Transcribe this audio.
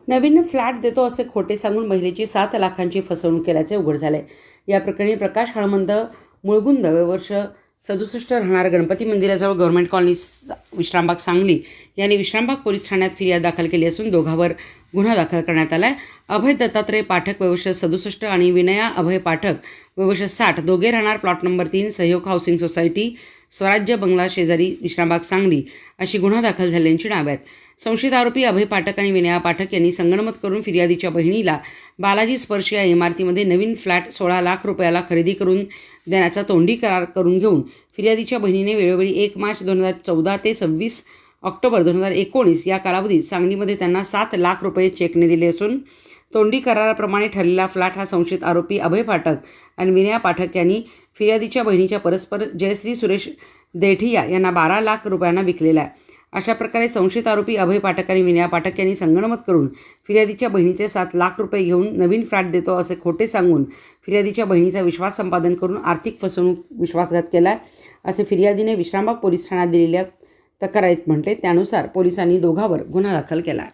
नवीन flat देतो असे खोटे सांगून महिलेची 7 लाखांची फसवणूक केल्याचे उघड झाले। या प्रकरणी प्रकाश हळमंद मुळगुंद वर्ष 67 राहणार गणपती मंदिराजवळ गव्हर्नमेंट कॉलनी विश्रामबाग सांगली यांनी विश्रामबाग पोलीस ठाण्यात फिर्याद दाखल केली असून दोघांवर गुन्हा दाखल करण्यात आला आहे। अभय दत्तात्रय पाठक वयवर्ष 67 आणि विनया अभय पाठक वयवर्ष 60 दोघे राहणार प्लॉट नंबर 3 सहयोग हाऊसिंग सोसायटी स्वराज्य बंगला शेजारी विश्रामबाग सांगली अशी गुन्हा दाखल झालेल्यांची नावे आहेत। संशयित आरोपी अभय पाठक आणि विनया पाठक यांनी संगनमत करून फिर्यादीच्या बहिणीला बालाजी स्पर्श या इमारतीमध्ये नवीन फ्लॅट 16 लाख रुपयाला खरेदी करून देण्याचा तोंडी करार करून घेऊन फिर्यादीच्या बहिणीने वेळोवेळी 1 मार्च 2014 ते 26 ऑक्टोबर 2019 या कालावधीत सांगलीमध्ये त्यांना 7 लाख रुपये चेकने दिले असून तोंडी कराराप्रमाणे ठरलेला फ्लॅट हा संशयित आरोपी अभय पाठक आणि विनया पाठक यांनी फिर्यादीच्या बहिणीच्या परस्पर जयश्री सुरेश देठिया यांना 12 लाख रुपयांना विकलेला आहे। अशा प्रकारे संशयित आरोपी अभय पाठक आणि विनया पाठक यांनी संगनमत करून फिर्यादीच्या बहिणीचे 7 लाख रुपये घेऊन नवीन फ्लॅट देतो असे खोटे सांगून फिर्यादीच्या बहिणीचा विश्वास संपादन करून आर्थिक फसवणूक विश्वासघात केला असे फिर्यादीने विश्रामबाग पोलीस ठाण्यात दिलेल्या तक्रारीत म्हटले। त्यानुसार पोलिसांनी दोघांवर गुन्हा दाखल केला।